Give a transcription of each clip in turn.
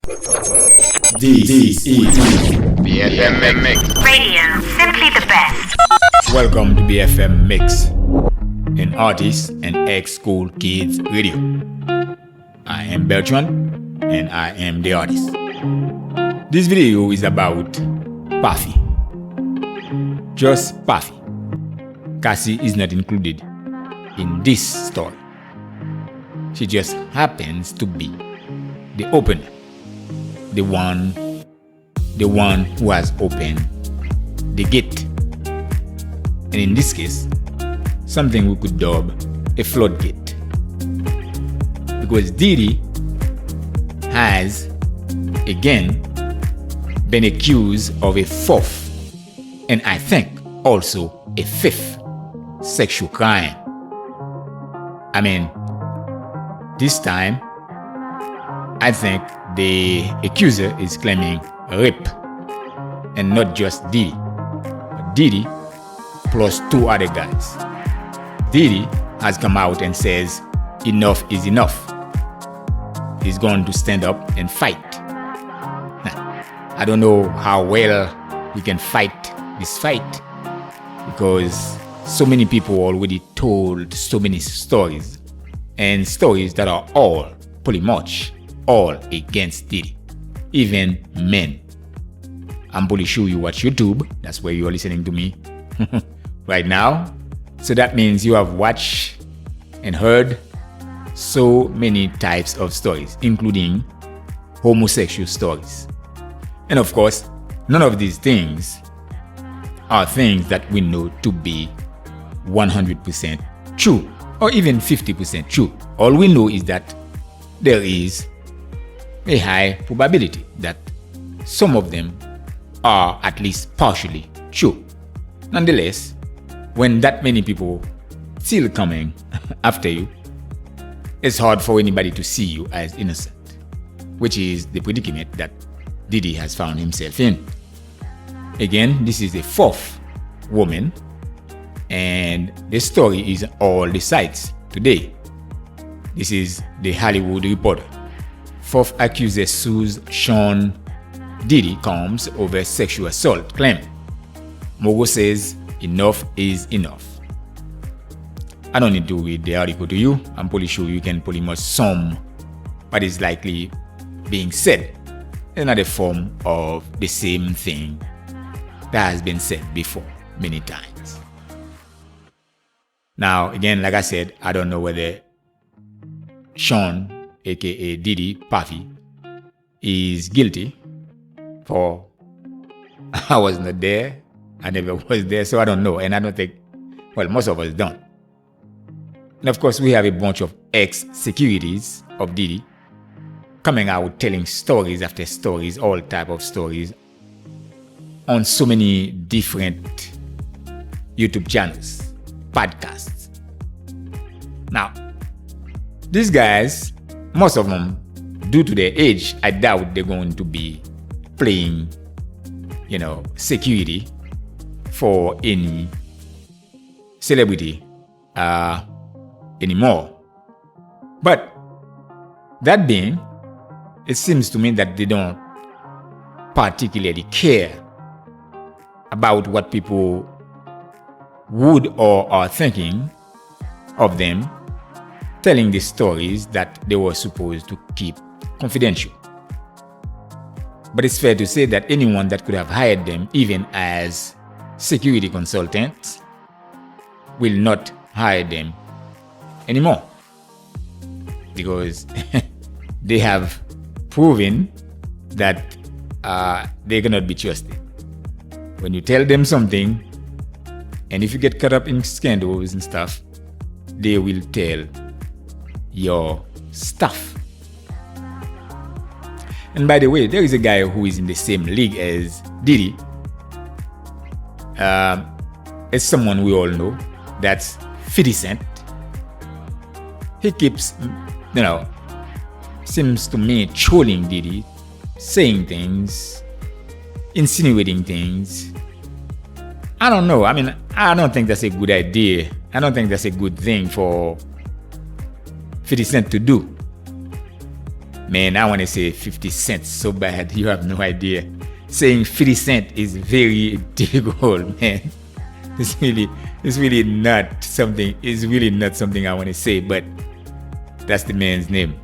BFM Mix. Radio, simply the best. Welcome to BFM Mix, an artist and ex-school kids radio. I am Bertrand, and I am the artist. This video is about Puffy. Just Puffy. Cassie is not included in this story. She just happens to be the opener, the one who has opened the gate. And in this case, something we could dub a floodgate. Because Diddy has again been accused of a fourth, and I think also a fifth sexual crime. I mean, this time, I think the accuser is claiming rape, and not just Diddy, but Diddy plus two other guys. Diddy has come out and says enough is enough. He's going to stand up and fight. I don't know how well he can fight this fight, because so many people already told so many stories, and stories that are all pretty much all against Diddy, even men. I'm pretty sure you watch YouTube. That's where you are listening to me right now. So that means you have watched and heard so many types of stories, including homosexual stories. And of course, none of these things are things that we know to be 100% true, or even 50% true. All we know is that there is a high probability that some of them are at least partially true. Nonetheless, when that many people still coming after you, it's hard for anybody to see you as innocent, which is the predicament that Diddy has found himself in. Again, this is the fourth woman, and the story is all the sites today. This is the Hollywood Reporter. Fourth accuser sues Sean Diddy Combs over sexual assault claim. Mogo says enough is enough. I don't need to read the article to you. I'm pretty sure you can pretty much sum what is likely being said in another form of the same thing that has been said before many times. Now, again, like I said, I don't know whether Sean, aka Diddy Puffy, is guilty, for I was not there. I never was there, so I don't know. And I don't think, well, most of us don't. And of course, we have a bunch of ex-securities of Diddy coming out telling stories after stories, all type of stories, on so many different YouTube channels, podcasts. Now, these guys, most of them, due to their age, I doubt they're going to be playing, security for any celebrity anymore. But that being, it seems to me that they don't particularly care about what people would or are thinking of them telling the stories that they were supposed to keep confidential. But it's fair to say that anyone that could have hired them, even as security consultants, will not hire them anymore, because they have proven that they cannot be trusted. When you tell them something, and if you get caught up in scandals and stuff, they will tell your stuff. And by the way, there is a guy who is in the same league as Diddy. It's someone we all know. That's 50 Cent. He keeps, seems to me trolling Diddy, saying things, insinuating things. I don't know. I mean, I don't think that's a good idea. I don't think that's a good thing for 50 Cent to do. Man, I want to say 50 Cent so bad, you have no idea. Saying 50 Cent is very difficult, man. It's really not something I want to say, but that's the man's name.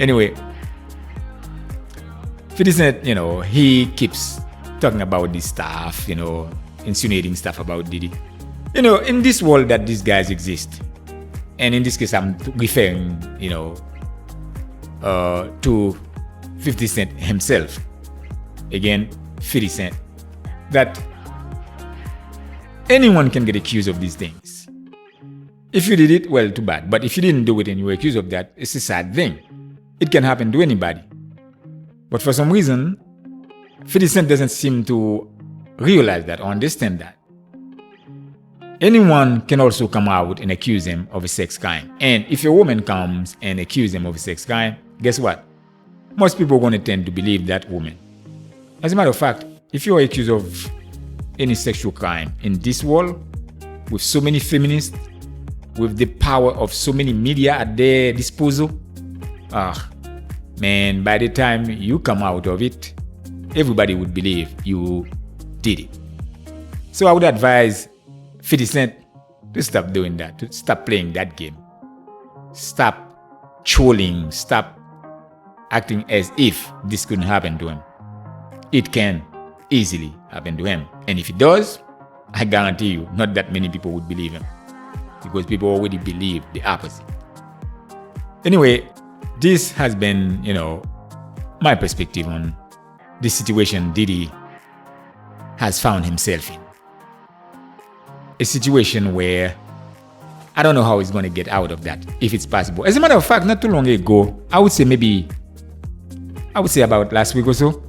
Anyway, 50 Cent, he keeps talking about this stuff, insinuating stuff about Diddy. In this world that these guys exist, and in this case I'm referring, to 50 Cent himself. Again, 50 Cent. That anyone can get accused of these things. If you did it, well, too bad. But if you didn't do it and you were accused of that, it's a sad thing. It can happen to anybody. But for some reason, 50 Cent doesn't seem to realize that or understand that. Anyone can also come out and accuse him of a sex crime. And if a woman comes and accuses him of a sex crime, guess what? Most people are going to tend to believe that woman. As a matter of fact, if you are accused of any sexual crime in this world, with so many feminists, with the power of so many media at their disposal, man, by the time you come out of it, everybody would believe you did it. So I would advise 50 Cent to stop doing that, to stop playing that game. Stop trolling, stop acting as if this couldn't happen to him. It can easily happen to him. And if it does, I guarantee you, not that many people would believe him. Because people already believe the opposite. Anyway, this has been, my perspective on the situation Diddy has found himself in. A situation where I don't know how he's going to get out of that, if it's possible. As a matter of fact, not too long ago, I would say about last week or so,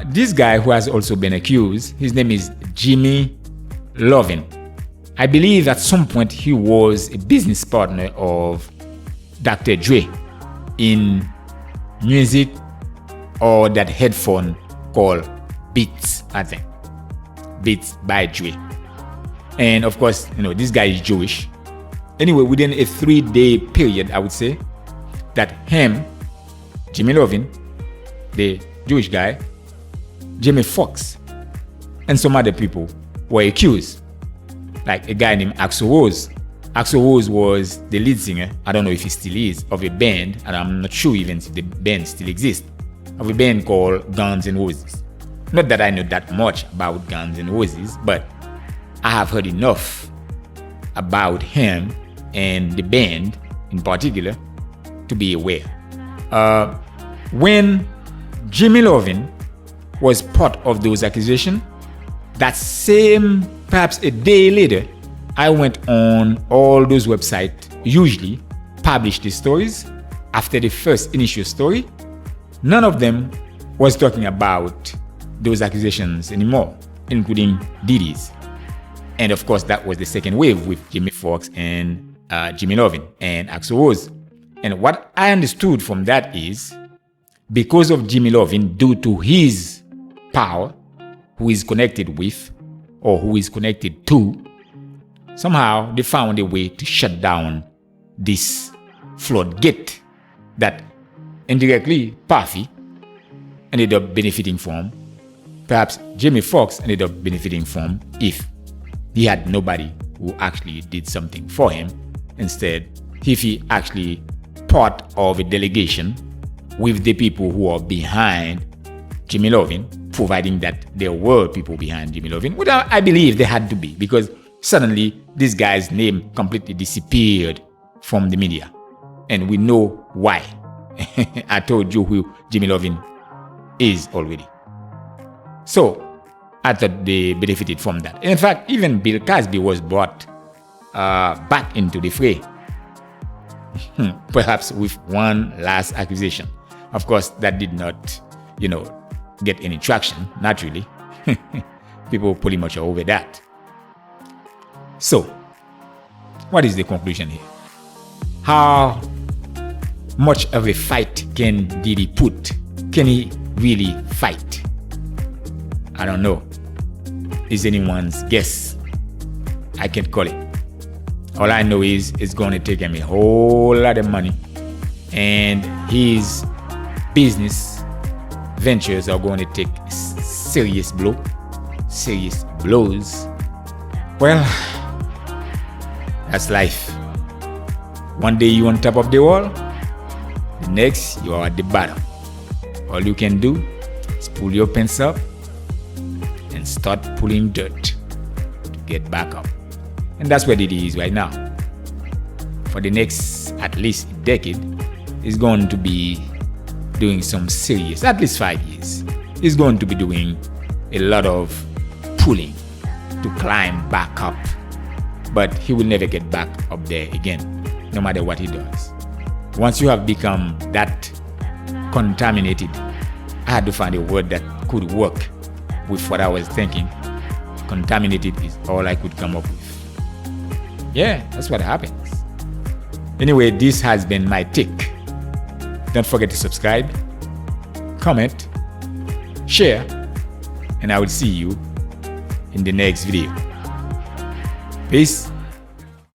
this guy who has also been accused, his name is Jimmy Lovin. I believe at some point he was a business partner of Dr. Dre in music or that headphone called Beats, I think. Beats by Dre. And of course, this guy is Jewish. Anyway, within a 3-day period, I would say, that him, Jimmy Lovin, the Jewish guy, Jamie Foxx, and some other people were accused. Like a guy named Axl Rose. Axl Rose was the lead singer, I don't know if he still is, of a band, and I'm not sure even if the band still exists, of a band called Guns N' Roses. Not that I know that much about Guns N' Roses, but I have heard enough about him and the band in particular to be aware. When Jimmy Lovin was part of those accusations, that same, perhaps a day later, I went on all those websites usually publish the stories. After the first initial story, none of them was talking about those accusations anymore, including Diddy's. And of course, that was the second wave with Jamie Foxx and Jimmy Lovin and Axl Rose. And what I understood from that is, because of Jimmy Lovin, due to his power, who is connected with, or who is connected to, somehow they found a way to shut down this floodgate that indirectly Puffy ended up benefiting from. Perhaps Jamie Foxx ended up benefiting from if he had nobody who actually did something for him. Instead, if he actually part of a delegation with the people who are behind Jimmy Lovin, providing that there were people behind Jimmy Lovin, which I believe there had to be, because suddenly this guy's name completely disappeared from the media. And we know why. I told you who Jimmy Lovin is already. So, I thought they benefited from that. In fact, even Bill Cosby was brought back into the fray. Perhaps with one last accusation. Of course, that did not, get any traction, naturally. People pretty much are over that. So, what is the conclusion here? How much of a fight can Diddy put? Can he really fight? I don't know. Is anyone's guess? I can't call it. All I know is it's going to take him a whole lot of money, and his business ventures are going to take serious blows. Well, that's life. One day you're on top of the wall, the next you are at the bottom. All you can do is pull your pants up and start pulling dirt to get back up. And that's where DIddy is right now. For the next at least decade, he's going to be doing some serious, at least 5 years. He's going to be doing a lot of pulling to climb back up. But he will never get back up there again, no matter what he does. Once you have become that contaminated, I had to find a word that could work with what I was thinking. Contaminated is all I could come up with. Yeah, that's what happens. Anyway, this has been my take. Don't forget to subscribe, comment, share, and I will see you in the next video. Peace.